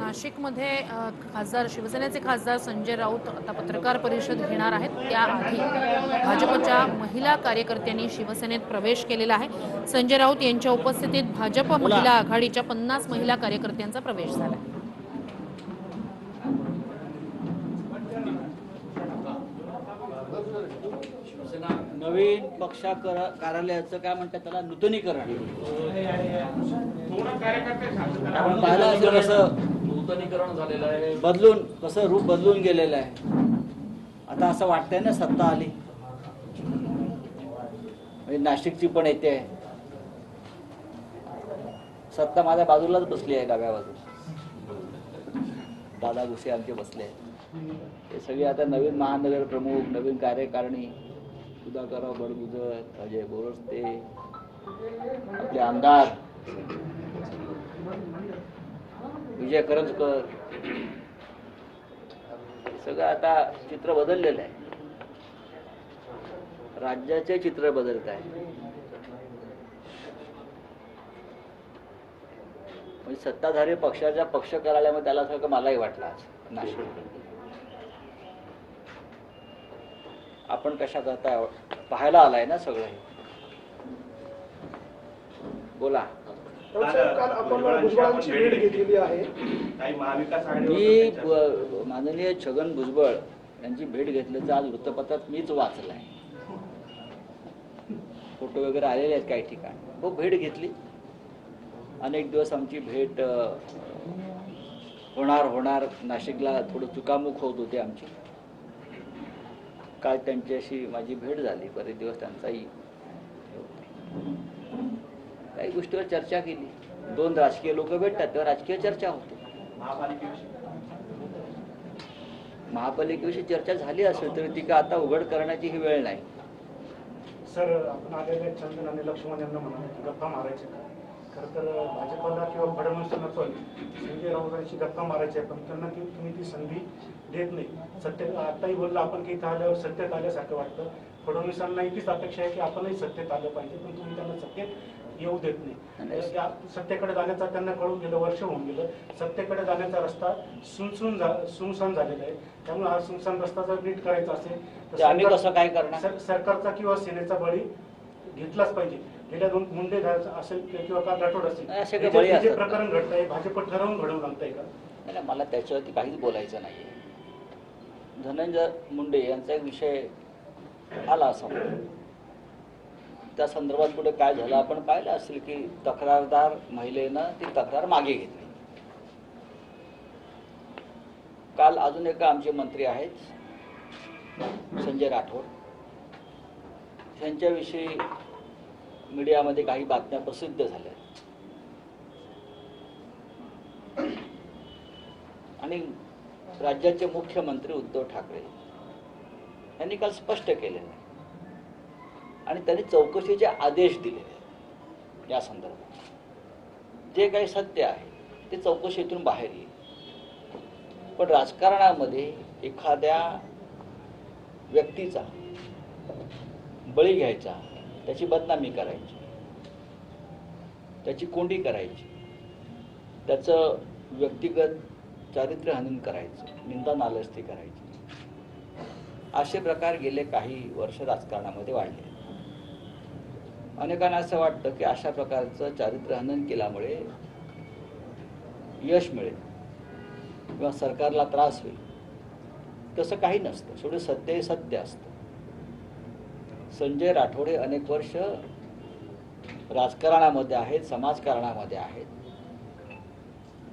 नाशिकमध्ये खासदार शिवसेनेचे खासदार संजय राऊत आता पत्रकार परिषद घेणार आहेत. त्याआधी भाजपच्या महिला कार्यकर्त्यांनी शिवसेनेत प्रवेश केलेला आहे. संजय राऊत यांच्या उपस्थितीत भाजप महिला आघाडीच्या 50 महिला कार्यकर्त्यांचा प्रवेश झाला. नवीन पक्ष कार्यालयाचं काय म्हणतात त्याला नूतनीकरण. आपण पाहिलं असेल कसं नूतनीकरण झालेलं आहे, बदलून कसं रूप बदलून गेलेलं आहे. आता असं वाटतंय ना सत्ता आली म्हणजे नाशिकची पण येते आहे. सत्ता माझ्या बाजूलाच बसली आहे, डाव्या बाजूला दादा भुसे आमचे बसले आहेत. हे सगळे आता नवीन महानगर प्रमुख, नवीन कार्यकारिणी, सुधाकरराव बडगुजर, अजय बोरस्ते, आपले आमदार विजय करंजकर, सगळं आता चित्र बदललेलं आहे. राज्याचे चित्र बदलत आहे. म्हणजे सत्ताधारी पक्षाच्या पक्ष कार्यालयामध्ये त्याला सारखं मलाही वाटलं आज नाशिक. आपण कशा करता पाहायला आलाय ना सगळं हे. बोला. मी माननीय छगन भुजबळ यांची भेट घेतल्याचं आज वृत्तपत्रात मीच वाचलंय. फोटो वगैरे आलेले आहेत काही ठिकाणी. हो, भेट घेतली. अनेक दिवस आमची भेट होणार नाशिकला थोडं चुकामुक होत होते आमची. काल त्यांच्याशी माझी भेट झाली. बरेच दिवस त्यांचाही काही गोष्टीवर चर्चा केली. दोन राजकीय लोक भेटतात तेव्हा राजकीय चर्चा होते. महापालिकेविषयी चर्चा झाली असेल तरी ती का आता उघड करण्याची ही वेळ नाही. सर, आपण आलेले चंदन आणि लक्ष्मण यांना म्हणा की गप्पा मारायचे का? खरं तर भाजपला किंवा फडणवीसांना पण संजय राऊतांशी गप्पा मारायचे पण त्यांना तुम्ही ती संधी देत नाही. सत्तेत आताही बोललं आपण की इथं आल्यावर सत्तेत आल्यासारखं वाटतं. फडणवीसांनाही तीच अपेक्षा आहे की आपणही सत्तेत आलं पाहिजे, पण तुम्ही त्यांना सत्तेत येऊ देत नाही. सत्तेकडे जाण्याचा त्यांना कळून गेलं, वर्ष होऊन गेलं. सत्तेकडे जाण्याचा रस्ता सुनसान झालेला आहे. त्यामुळे हा सुनसान रस्ता जर नीट करायचा असेल तर आम्ही कसं काय करणार? सरकारचा किंवा सेनेचा बळी घेतलाच पाहिजे. गेल्या दोन मुंडे असेल किंवा का राठोड असेल जे प्रकरण घडतंय भाजप ठरवून घडवून आणताय का? नाही, मला त्याच्यावरती काहीच बोलायचं नाही. धनंजय मुंडे यांचा एक विषय आला असा, त्या संदर्भात पुढे काय झालं आपण पाहिलं असेल की तक्रारदार महिलेनं ती तक्रार मागे घेतली. काल अजून एक आमचे मंत्री आहेत संजय राठोड, त्यांच्याविषयी मीडियामध्ये काही बातम्या प्रसिद्ध झाल्या आणि राज्याचे मुख्यमंत्री उद्धव ठाकरे यांनी काल स्पष्ट केले नाही आणि त्यांनी चौकशीचे आदेश दिले. या संदर्भात जे काही सत्य आहे ते चौकशीतून बाहेर येईल. पण राजकारणामध्ये एखाद्या व्यक्तीचा बळी घ्यायचा, त्याची बदनामी करायची, त्याची कोंडी करायची, त्याचं व्यक्तिगत चारित्र्य हनन करायचं, निंदा नालस्ती करायची, असे प्रकार गेले काही वर्ष राजकारणामध्ये वाढले. अनेकांना असं वाटतं की अशा प्रकारचं चारित्र्य हनन केल्यामुळे यश मिळेल किंवा सरकारला त्रास होईल. तसं काही नसतं. शेवटी सत्य हे सत्य असतं. संजय राठोडे अनेक वर्ष राजकारणामध्ये आहेत, समाजकारणामध्ये आहेत.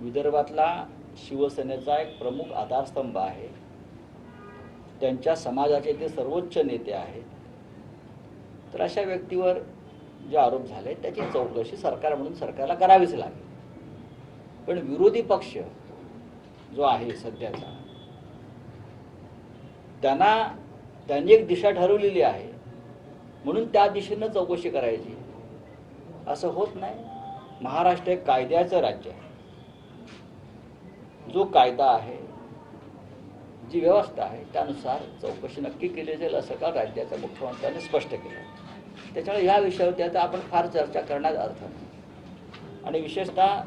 विदर्भातला शिवसेनेचा एक प्रमुख आधारस्तंभ आहे. त्यांच्या समाजाचे ते सर्वोच्च नेते आहेत. तर अशा व्यक्तीवर जे आरोप झाले त्याची चौकशी सरकार म्हणून सरकारला करावीच लागेल. पण विरोधी पक्ष जो आहे सध्याचा, त्यांनी एक दिशा ठरवलेली आहे म्हणून त्या दिशेनं चौकशी करायची असं होत नाही. महाराष्ट्र एक कायद्याचं राज्य आहे. जो कायदा आहे, जी व्यवस्था आहे त्यानुसार चौकशी नक्की केली जाईल असं काल राज्याच्या मुख्यमंत्र्यांनी स्पष्ट केलं. त्याच्यामुळे ह्या विषयावरती आता आपण फार चर्चा करण्यात अर्थ नाही. आणि विशेषतः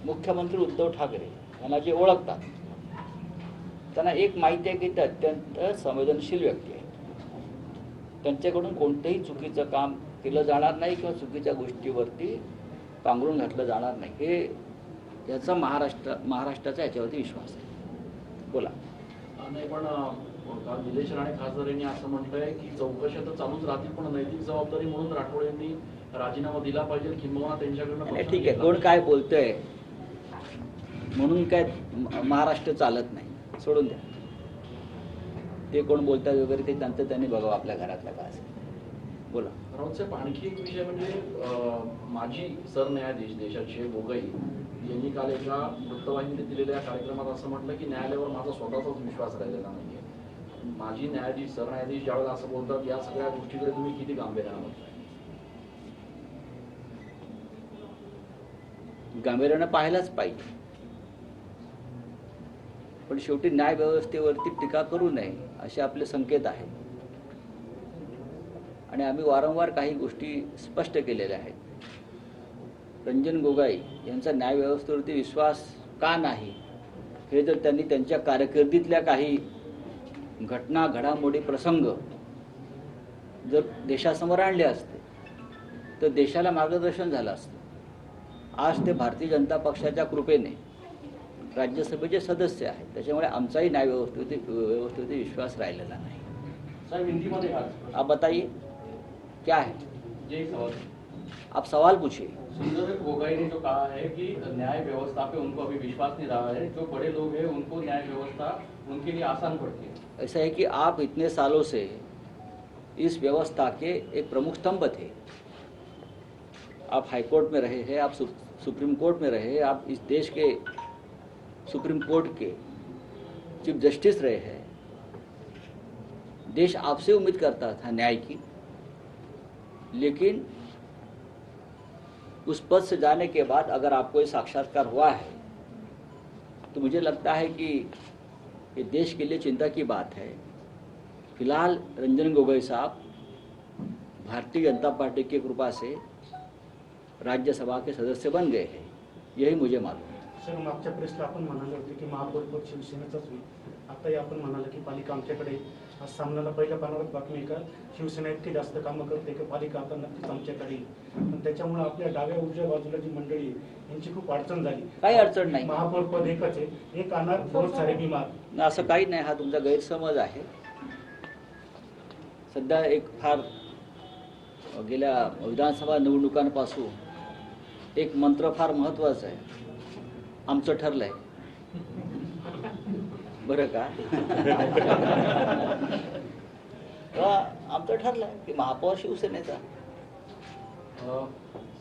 मुख्यमंत्री उद्धव ठाकरे यांना जे ओळखतात त्यांना एक माहिती आहे की ते अत्यंत संवेदनशील व्यक्ती आहेत. त्यांच्याकडून कोणतंही चुकीचं काम केलं जाणार नाही किंवा चुकीच्या गोष्टीवरती पांघरून घातलं जाणार नाही. हे याचा महाराष्ट्राचा याच्यावरती विश्वास आहे. बोला. नाही पण काल निलेश राणे खासदार यांनी असं म्हटलंय की चौकशा तर चालूच राहतील पण नैतिक जबाबदारी म्हणून राठोड यांनी राजीनामा दिला पाहिजे किंबहुना त्यांच्याकडनं नाही, पक्ष ठीक आहे, घेतला कोण काय बोलतंय म्हणून काय महाराष्ट्र चालत नाही, सोडून द्या. ते कोण बोलतात वगैरे ते त्यांचं त्यांनी बघावं आपल्या घरातलं काय असेल. बोला. राऊत साहेब, आणखी एक विषय म्हणजे माजी सरन्यायाधीश देशाचे गोगोई यांनी काल एका वृत्तवाहिनीने दिलेल्या कार्यक्रमात असं म्हटलं की न्यायालयावर माझा स्वतःचाच विश्वास राहिलेला नाहीये. माजी न्यायाधीश सरन्यायाधीश ज्यावेळेला असं बोलतात या सगळ्या गोष्टीकडे तुम्ही किती गांभीर्यानं बघताय? गांभीर्यानं पाहायलाच पाहिजे, पण शेवटी न्याय व्यवस्थेवरती टीका करू नये असे आपले संकेत आहेत. आणि आम्ही वारंवार काही गोष्टी स्पष्ट केलेल्या आहेत. रंजन गोगोई यांचा न्याय व्यवस्थेवरती विश्वास का नाही हे जर त्यांनी त्यांच्या कारकिर्दीतल्या काही घटना घडामोडी प्रसंग जर देशासमोर आणले असते तर देशाला मार्गदर्शन झालं असतं. आज ते भारतीय जनता पक्षाच्या कृपेने राज्यसभेचे सदस्य आहेत, त्याच्यामुळे आमचाही न्याय व्यवस्थेवरती विश्वास राहिलेला नाही. साहेब, हिंदीमध्ये आज आप बताइए क्या है, ये सवाल आप सवाल पूछिए. सुंदर गोगोई ने जो कहा है कि न्याय व्यवस्था पे उनको अभी विश्वास नहीं रहा है, जो बड़े लोग हैं उनको न्याय व्यवस्था उनके लिए आसान पड़ती है. ऐसा है कि आप इतने सालों से इस व्यवस्था के एक प्रमुख स्तंभ थे. आप हाईकोर्ट में रहे हैं, आप सुप्रीम कोर्ट में रहे, आप इस देश के सुप्रीम कोर्ट के चीफ जस्टिस रहे हैं. देश आपसे उम्मीद करता था न्याय की, लेकिन उस पद से जाने के बाद अगर आपको ये साक्षात्कार हुआ है तो मुझे लगता है कि ये देश के लिए चिंता की बात है. फिलहाल रंजन गोगोई साहब भारतीय जनता पार्टी की कृपा से राज्यसभा के सदस्य बन गए हैं, यही मुझे मालूम है. सर, मागच्या प्रेसला आपण म्हणाले होते की महापौरपद शिवसेनेचाच होईल. आताही आपण म्हणाले की पालिका आमच्याकडे, आज सामन्याला पहिल्या पानावर बातमी का शिवसेना इतकी जास्त कामं करते की पालिका आता नक्कीच आमच्याकडे येईल. पण त्याच्यामुळे आपल्या डाव्या उजव्या बाजूला जी मंडळी आहे यांची खूप अडचण झाली. काही अडचण नाही. महापौरपद एकच आहे, एक आणणार बहुत सारे बिमार. असं काही नाही, हा तुमचा गैरसमज आहे. सध्या एक फार गेल्या विधानसभा निवडणुकांपासून एक मंत्र फार महत्त्वाचा आहे, आमचं ठरलंय. बरं का? आमचं ठरलंय की महापौर शिवसेनेचा.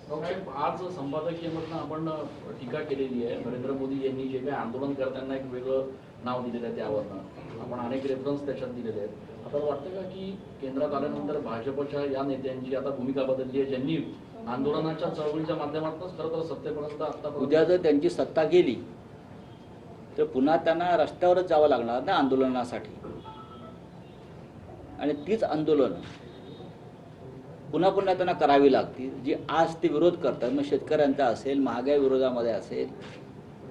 साहेब, आज संपादकीयमधनं आपण टीका केलेली आहे. नरेंद्र मोदी यांनी जे काही आंदोलनकर्त्यांना एक वेगळं नाव दिलेलं आहे त्यावरनं आपण अनेक रेफरन्स त्याच्यात दिलेले आहेत. आता वाटतं का की केंद्रात आल्यानंतर भाजपच्या या नेत्यांची आता भूमिका बदलली आहे, ज्यांनी आंदोलनाच्या चळवळीच्या माध्यमातूनच खरं तर सत्तेपर्यंत आता उद्या जर त्यांची सत्ता गेली तर पुन्हा त्यांना रस्त्यावरच जावं लागणार ना आंदोलनासाठी. आणि तीच आंदोलन पुन्हा पुन्हा त्यांना करावी लागतील जी आज ते विरोध करतात. मग शेतकऱ्यांचा असेल, महागाई विरोधामध्ये असेल,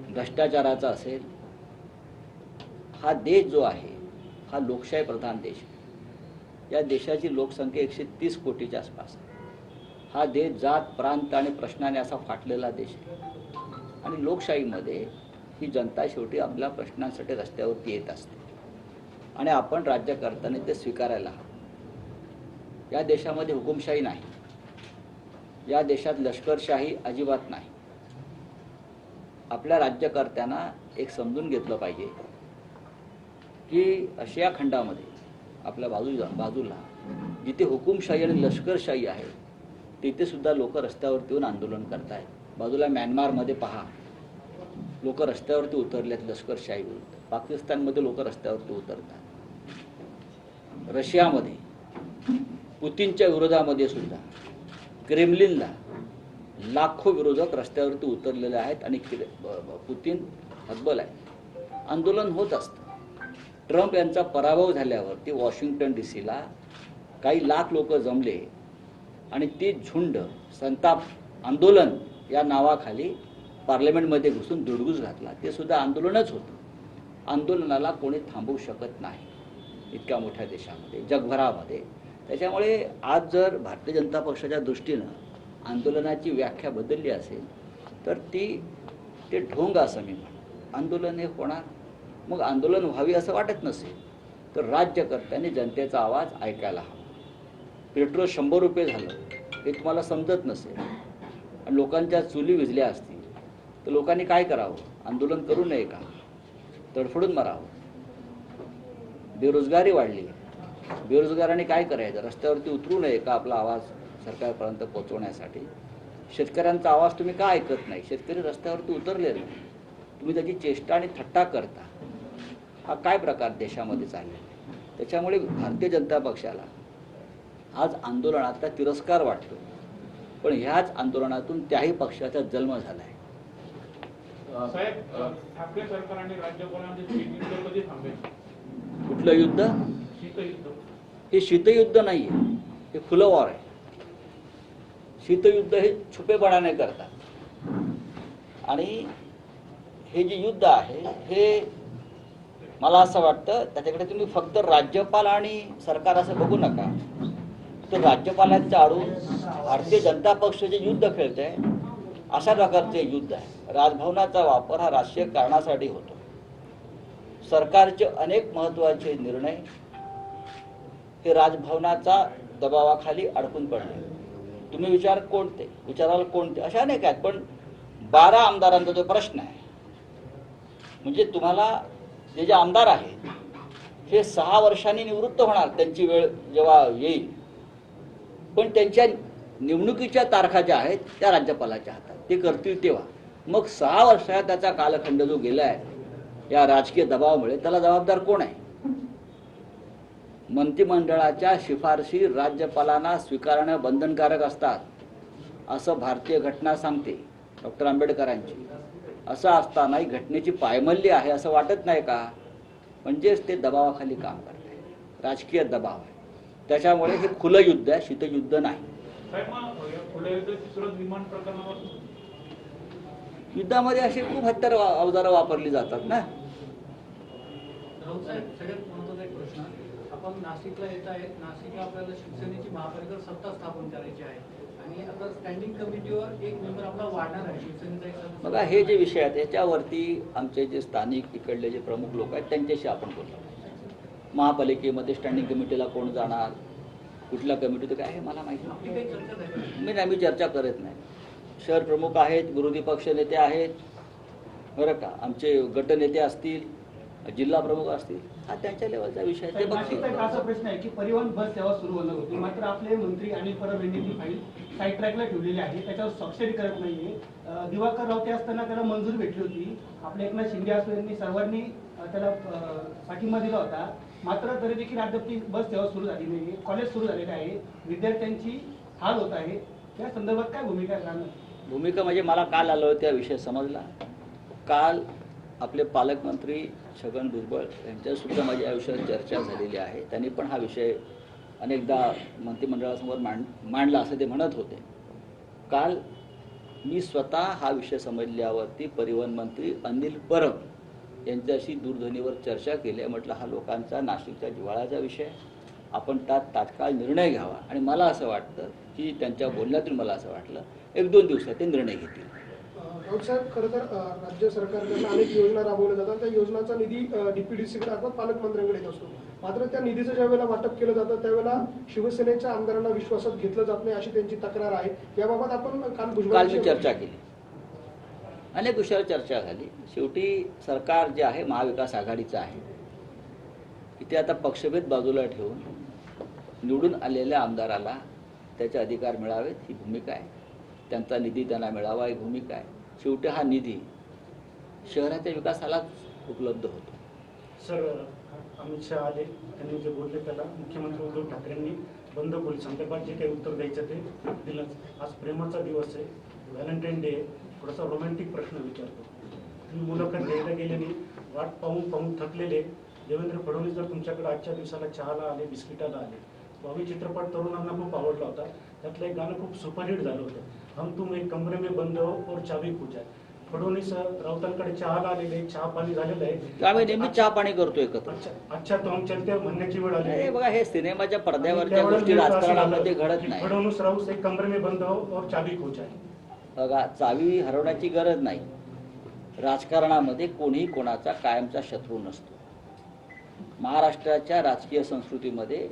भ्रष्टाचाराचा असेल. हा देश जो आहे हा लोकशाही प्रधान देश आहे. या देशाची लोकसंख्या 130 कोटीच्या आसपास आहे. हा देश जात प्रांत आणि प्रश्नाने असा फाटलेला देश आहे. आणि लोकशाहीमध्ये ही जनता शेवटी आपल्या प्रश्नांसाठी रस्त्यावरती येत असते आणि आपण राज्यकर्त्यांनी ते स्वीकारायला हवं. या देशामध्ये हुकुमशाही नाही, या देशात लष्करशाही अजिबात नाही. आपल्या राज्यकर्त्यांना एक समजून घेतलं पाहिजे की आशिया खंडामध्ये आपल्या बाजूला जिथे हुकुमशाही आणि लष्करशाही आहे तिथे सुद्धा लोक रस्त्यावरती येऊन आंदोलन करत आहेत. बाजूला म्यानमारमध्ये पहा, लोक रस्त्यावरती उतरलेत लष्करशाही विरुद्ध. पाकिस्तानमध्ये लोक रस्त्यावरती उतरतात. रशियामध्ये पुतीनच्या विरोधामध्ये सुद्धा क्रेमलिनला लाखो विरोधक रस्त्यावरती उतरलेले आहेत आणि पुतीन हतबल आहे. आंदोलन होत असतं. ट्रम्प यांचा पराभव झाल्यावरती वॉशिंग्टन DC काही लाख लोक जमले आणि ती झुंड संताप आंदोलन या नावाखाली पार्लमेंटमध्ये घुसून धुडगूस घातला, ते सुद्धा आंदोलनच होतं. आंदोलनाला कोणी थांबवू शकत नाही इतक्या मोठ्या देशामध्ये, जगभरामध्ये. त्याच्यामुळे आज जर भारतीय जनता पक्षाच्या दृष्टीनं आंदोलनाची व्याख्या बदलली असेल तर ते ढोंग असं मी म्हणतो. आंदोलन हे होणार, मग आंदोलन व्हावी असं वाटत नसेल तर राज्यकर्त्यांनी जनतेचा आवाज ऐकायला हवा. पेट्रोल 100 रुपये झालं हे तुम्हाला समजत नसेल आणि लोकांच्या चुली विझल्या असतील तर लोकांनी काय करावं? आंदोलन करू नये का? तडफडून मारावं? बेरोजगारी वाढली, बेरोजगारांनी काय करायचं? रस्त्यावरती उतरू नये का आपला आवाज सरकारपर्यंत पोहोचवण्यासाठी? शेतकऱ्यांचा आवाज तुम्ही का ऐकत नाही? शेतकरी रस्त्यावरती उतरले नाही, तुम्ही त्याची चेष्टा आणि थट्टा करता. हा काय प्रकार देशामध्ये चाललेला आहे? त्याच्यामुळे भारतीय जनता पक्षाला आज आंदोलनाचा तिरस्कार वाटतो, पण ह्याच आंदोलनातून त्याही पक्षाचा जन्म झाला आहे. साहेब, ठाकरे सरकार आणि राज्यपालांचे शीतयुद्ध कधी थांबेल? कुठलं युद्ध? शीतयुद्ध. हे शीतयुद्ध नाही आहे, हे खुलं वॉर आहे. शीतयुद्ध हे छुपेपणाने करतात आणि हे जे युद्ध आहे हे मला असं वाटतं त्याच्याकडे तुम्ही फक्त राज्यपाल आणि सरकार असं बघू नका. तर राज्यपालांच्या आडून भारतीय जनता पक्ष जे युद्ध खेळत आहे अशा प्रकारचे युद्ध आहे. राजभवनाचा वापर हा राजकीय कारणासाठी होतो. सरकारचे अनेक महत्त्वाचे निर्णय हे राजभवनाचा दबावाखाली अडकून पडले. तुम्ही विचाराल कोणते अशा अनेक आहेत, पण 12 आमदारांचा जो प्रश्न आहे, म्हणजे तुम्हाला जे जे आमदार आहेत हे 6 वर्षांनी निवृत्त होणार त्यांची वेळ जेव्हा येईल, पण त्यांच्या निवडणुकीच्या तारखा ज्या आहेत त्या राज्यपालाच्या हातात, ते करतील तेव्हा. मग 6 वर्षात त्याचा कालखंड जो गेला आहे या राजकीय दबावामुळे, त्याला जबाबदार कोण आहे? मंत्रिमंडळाच्या शिफारशी राज्यपालांना स्वीकारणं बंधनकारक असतात असं भारतीय घटना सांगते, डॉक्टर आंबेडकरांची. असं असतानाही घटनेची पायमल्ली आहे असं वाटत नाही का? म्हणजेच ते दबावाखाली काम करत आहे, राजकीय दबाव आहे. त्याच्यामुळे हे खुलं युद्ध आहे, शीतयुद्ध नाही. साहेब, मग या खुल्या युद्धाची सुरुवात विमान प्रकरणावर. युद्धामध्ये अशी खूप हत्यार अवजारं वापरली जातात ना. राऊत साहेब, सगळ्यात महत्त्वाचा एक प्रश्न, आपण नाशिकला येत आहेत. नाशिकला आपल्याला शिवसेनेची महापालिका सत्ता स्थापन करायची आहे आणि आता स्टँडिंग कमिटीवर एक मेंबर आपला वाढणार आहे, शिवसेनेचा एक सदस्य. बघा, हे जे विषय आहेत याच्यावरती आमचे जे स्थानिक इकडले जे प्रमुख लोक आहेत त्यांच्याशी आपण बोललो. महापालिकेमध्ये स्टँडिंग कमिटीला कोण जाणार, कुठल्या कमिटी, काय हे मला माहिती आपली काही चर्चा झाली? नाही. मी चर्चा करत नाही. शहर प्रमुख आहेत, विरोधी पक्ष नेते आहेत, बरं का, आमचे गटनेते असतील, जिल्हा प्रमुख असतील, हा त्यांच्या लेवलचा विषय आहे, ते बघतील. नाशिकचा एक असा प्रश्न आहे की परिवहन बस सेवा सुरू होणार होती, मात्र आपले मंत्री अनिल परब यांनी ती फाईल साईड ट्रॅकला ठेवलेली आहे, त्याच्यावर स्वाक्षरी करत नाहीये. दिवाकर रावते असताना त्याला मंजुरी भेटली होती, आपले एकनाथ शिंदे असो यांनी सर्वांनी त्याला पाठिंबा दिला होता, मात्र तरी देखील अद्याप ती बस सेवा सुरू झाली नाहीये. कॉलेज सुरू झालेले आहे, विद्यार्थ्यांची हाल होत आहे, त्या संदर्भात काय भूमिका राहणार? भूमिका म्हणजे मला काल आलो त्या विषय समजला. काल आपले पालकमंत्री छगन भुजबळ यांच्यासुद्धा माझ्या आयुष्यात चर्चा झालेली आहे. त्यांनी पण हा विषय अनेकदा मंत्रिमंडळासमोर मांडला असं ते म्हणत होते. काल मी स्वतः हा विषय समजल्यावरती परिवहन मंत्री अनिल परब यांच्याशी दूरध्वनीवर चर्चा केली. म्हटलं हा लोकांचा नाशिकच्या जिव्हाळ्याचा विषय, आपण त्यात तात्काळ निर्णय घ्यावा. आणि मला असं वाटतं की त्यांच्या बोलण्यातून मला असं वाटलं 1-2 दिवसात ते निर्णय घेतील. राऊत साहेब, खरं तर राज्य सरकारकडून अनेक योजना राबवल्या जातात, त्या योजनाचा निधी DPDCकडे अर्थात पालकमंत्र्यांकडे येत असतो. मात्र त्या निधीचं ज्या वेळेला वाटप केलं जातं त्यावेळेला शिवसेनेच्या आमदारांना विश्वासात घेतलं जात नाही अशी त्यांची तक्रार आहे. याबाबत आपण काल मी चर्चा केली, अनेक विषयावर चर्चा झाली. शेवटी सरकार जे आहे महाविकास आघाडीचं आहे, इथे आता पक्षभेद बाजूला ठेवून निवडून आलेल्या आमदाराला त्याचे अधिकार मिळावेत ही भूमिका आहे, त्यांचा निधी त्यांना मिळावा ही भूमिका आहे. शेवटी हा निधी शहराच्या विकासालाच उपलब्ध होतो. सर, अमित शहा आले, त्यांनी जे बोलले त्याला मुख्यमंत्री उद्धव ठाकरेंनी बंद खोली संदर्भात जे काही उत्तर द्यायचं ते दिलंच. आज प्रेमाचा दिवस आहे, व्हॅलेंटाईन डे आहे, थोडासा रोमॅन्टिक प्रश्न विचारतो. तुम्ही मुलाखत घ्यायला गेलेली, वाट पाहून थकलेले देवेंद्र फडणवीस जर तुमच्याकडे आजच्या दिवसाला चहाला आले, बिस्किटाला आले, तो आम्ही चित्रपट तरुणांना खूप आवडला होता. त्यातलं एक गाणं खूप सुपरहिट झालं होतं, हम तुम एक कमरे में बंद हो और चाबी पूछा. फडणवीस राऊतांकडे चहाला आलेले, चहा पाणी झालेलं आहे. आम्ही नेहमी चहा पाणी करतो एकत्र. अच्छा तो आमच्या ते म्हणण्याची वेळ आली हे बघा, हे सिनेमाच्या पडद्यावरच्या गोष्टी राजकारणामध्ये घडत नाही. फडणवीस राऊत से कमरे में बंद हो और चाबी खो जाए. बघा, चावी हरवण्याची गरज नाही. राजकारणामध्ये कोणीही कोणाचा कायमचा शत्रू नसतो. महाराष्ट्राच्या राजकीय संस्कृतीमध्ये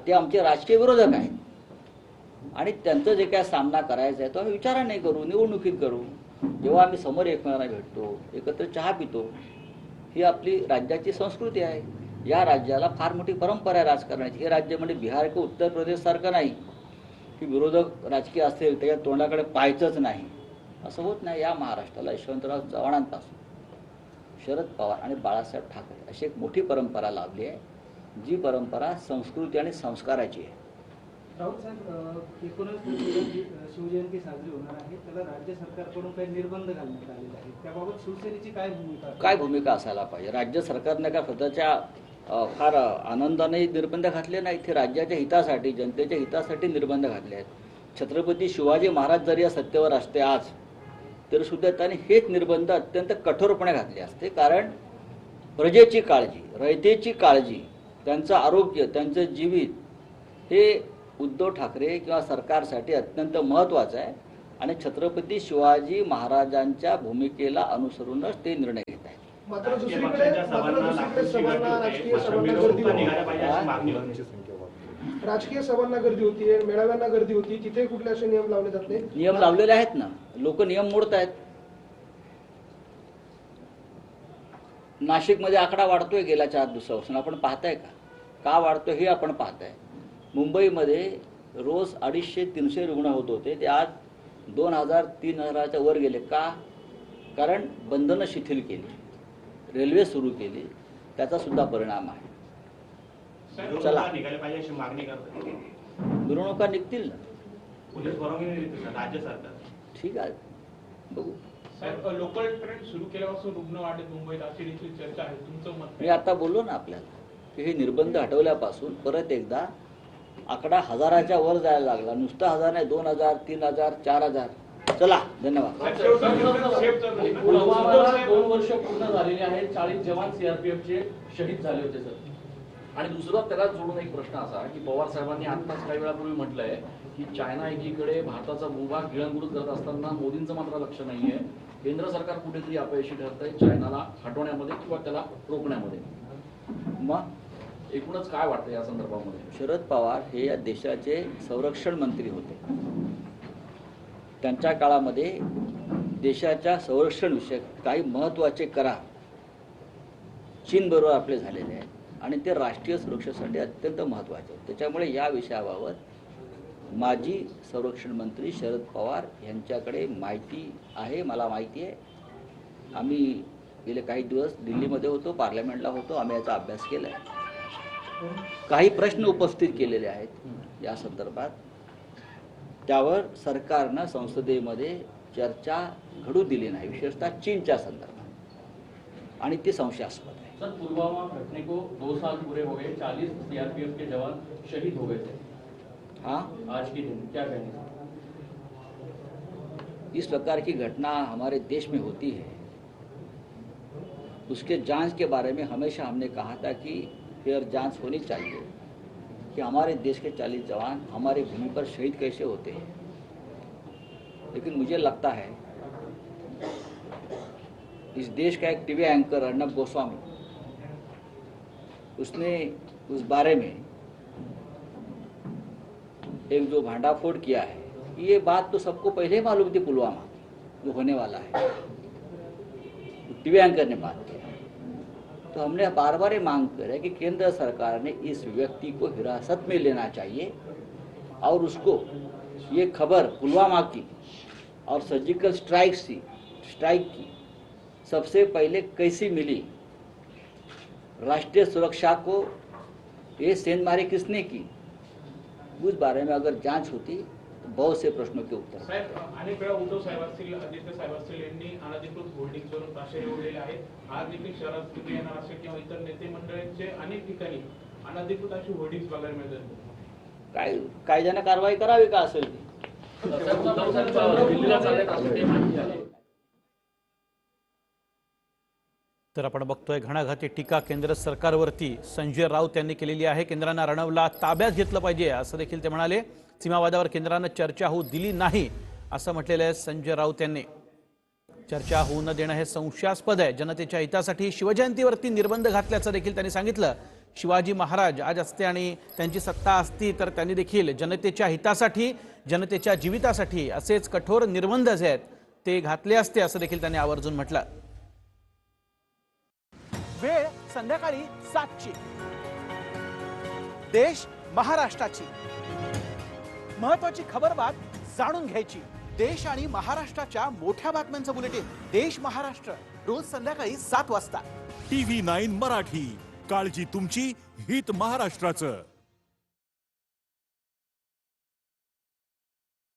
ते आमचे राजकीय विरोधक आहेत आणि त्यांचं जे काय सामना करायचा आहे तो आम्ही विचाराने करू, निवडणुकीत करू. जेव्हा आम्ही समोर एकमेकांना भेटतो, एकत्र चहा पितो, ही आपली राज्याची संस्कृती आहे. या राज्याला फार मोठी परंपरा आहे राजकारणाची. हे राज्य म्हणजे बिहार किंवा उत्तर प्रदेशसारखं नाही की विरोधक राजकीय असेल त्याच्या तोंडाकडे पाहायचंच नाही, असं होत नाही. या महाराष्ट्राला यशवंतराव चव्हाणांपासून शरद पवार आणि बाळासाहेब ठाकरे अशी एक मोठी परंपरा लाभली आहे, जी परंपरा संस्कृती आणि संस्काराची आहे. राऊत साहेब, 19 शिवजयंती साजरी होणार आहे, त्याला राज्य सरकारकडून काही निर्बंध घालण्यात आलेले आहेत. त्याबाबत शिवसेनेची काय भूमिका? काय भूमिका असायला पाहिजे? राज्य सरकारने का स्वतःच्या फार आनंदाने निर्बंध घातले नाहीत. हे राज्याच्या हितासाठी, जनतेच्या हितासाठी निर्बंध घातले आहेत. छत्रपती शिवाजी महाराज जरी या सत्तेवर असते आज, तरी सुद्धा त्यांनी हेच निर्बंध अत्यंत कठोरपणे घातले असते. कारण प्रजेची काळजी, रयतेची काळजी, त्यांचं आरोग्य, त्यांचं जीवित हे उद्धव ठाकरे किंवा सरकारसाठी अत्यंत महत्त्वाचं आहे आणि छत्रपती शिवाजी महाराजांच्या भूमिकेला अनुसरूनच ते निर्णय घेत आहेत. मात्र दुसरीकडे सभांना, राजकीय सभांना गर्दी होती, राजकीय सभांना गर्दी होती, मेळाव्यांना गर्दी होती, तिथे कुठले असे नियम लावले जात नाही? नियम लावलेले आहेत ना, लोक नियम मोडत आहेत. नाशिकमध्ये आकडा वाढतोय गेल्या 4 दिवसापासून, आपण पाहताय का वाढतोय हे आपण पाहताय. मुंबईमध्ये रोज 250-300 रुग्ण होत होते, ते आज 2000-3000च्या वर गेले. का? कारण बंधनं शिथिल केली, रेल्वे सुरू केली, त्याचा सुद्धा परिणाम आहे. चला, मिरवणुका निघतील ना, पोलीस परवानगी राज्य सरकार. ठीक आहे, बघू. साहेब, लोकल ट्रेन सुरू केल्यापासून रुग्ण वाढत मुंबईत अशी देखील चर्चा आहे, तुमचं मत? मी आता बोललो ना आपल्याला की हे निर्बंध हटवल्यापासून परत एकदा आकडा 1000च्या वर जायला लागला. नुसता 1000 नाही, 2000, 3000, 4000. चला, धन्यवाद. पुलवामाला 2 वर्ष पूर्ण झालेले आहेत. 40 जवान सीआरपीएफचे शहीद झाले होते सर. आणि दुसरा त्याला जोडून एक प्रश्न असा की पवार साहेबांनी आत्ताच काही वेळापूर्वी म्हटलंय की चायना एकीकडे भारताचा भूभाग गिळंकृत करत असताना मोदींचं मात्र लक्ष नाहीये. केंद्र सरकार कुठेतरी अपयशी ठरतंय चायनाला हटवण्यामध्ये किंवा त्याला रोखण्यामध्ये. मग एकूणच काय वाटतं या संदर्भामध्ये? शरद पवार हे या देशाचे संरक्षण मंत्री होते. त्यांच्या काळामध्ये देशाच्या संरक्षण विषयक काही महत्त्वाचे करार चीनबरोबर आपले झालेले आहेत आणि ते राष्ट्रीय सुरक्षेसाठी अत्यंत महत्त्वाचे आहेत. त्याच्यामुळे या विषयाबाबत माजी संरक्षण मंत्री शरद पवार यांच्याकडे माहिती आहे, मला माहिती आहे. आम्ही गेले काही दिवस दिल्लीमध्ये होतो, पार्लमेंटला होतो, आम्ही याचा अभ्यास केला आहे. काही प्रश्न उपस्थित केलेले आहेत या संदर्भात. त्यावर सरकारनं संसदेमध्ये चर्चा घडू दिली नाही, विशेषतः चीनच्या संदर्भात, आणि ती संशयास्पद आहे. सर, पुलवामा घटने को 2 साल पूरे हो गए, 40 सीआरपीएफ के जवान शहीद हो गए थे. हाँ, आज के दिन क्या कहेंगे? इस प्रकार की घटना हमारे देश में होती है, उसके जांच के बारे में हमेशा हमने कहा था कि फेयर जांच होनी चाहिए कि हमारे देश के 40 जवान हमारे भूमि पर शहीद कैसे होते हैं. लेकिन मुझे लगता है इस देश का एक टीवी एंकर अर्नब गोस्वामी, उसने उस बारे में एक जो भांडाफोड़ किया है, ये बात तो सबको पहले ही मालूम थी पुलवामा जो होने वाला है. टीवी एंकर ने बात किया. तो हमने बार बार ये मांग कर है कि केंद्र सरकार ने इस व्यक्ति को हिरासत में लेना चाहिए और उसको ये खबर पुलवामा की और सर्जिकल स्ट्राइक की सबसे पहले कैसी मिली, राष्ट्रीय सुरक्षा को ये सेंधमारी किसने की, उस बारे में अगर जांच होती तो बहुत से प्रश्नों के उत्तर. साहेब, अनेक वेळा उद्धव साहेब असतील, आदित्य साहेब असतील यांनी अनधिकृत होल्डिंगवरून ताशेरे ओढलेले आहेत. आज देखील शरद पवार येणार असेल किंवा इतर नेते मंडळींचे अनेक ठिकाणी अनधिकृत अशी होल्डिंग्स बघायला मिळतात. कायद्याने कारवाई करावी का असेल ती. उद्धव साहेब दिल्लीला चालले असं ते माहिती आहे. तर आपण बघतोय घणाघाती टीका केंद्र सरकारवरती संजय राऊत यांनी केलेली आहे. केंद्रानं रणवला ताब्यात घेतलं पाहिजे असं देखील ते म्हणाले. सीमावादावर केंद्रानं चर्चा होऊ दिली नाही असं म्हटलेलं आहे संजय राऊत यांनी. चर्चा होऊ न देणं हे संशयास्पद आहे. जनतेच्या हितासाठी शिवजयंतीवरती निर्बंध घातल्याचं देखील त्यांनी सांगितलं. शिवाजी महाराज आज असते आणि त्यांची सत्ता असती तर त्यांनी देखील जनतेच्या हितासाठी जनतेच्या जीवितासाठी असेच कठोर निर्बंध जे आहेत ते घातले असते असं देखील त्यांनी आवर्जून म्हटलं. वेळ संध्याकाळी 7ची. देश महाराष्ट्राची महत्वाची खबरबात जाणून घ्यायची. देश आणि महाराष्ट्राच्या मोठ्या बातम्यांचं बुलेटिन देश महाराष्ट्र रोज संध्याकाळी 7 वाजता. TV9 मराठी, काळजी तुमची, हित महाराष्ट्राचं.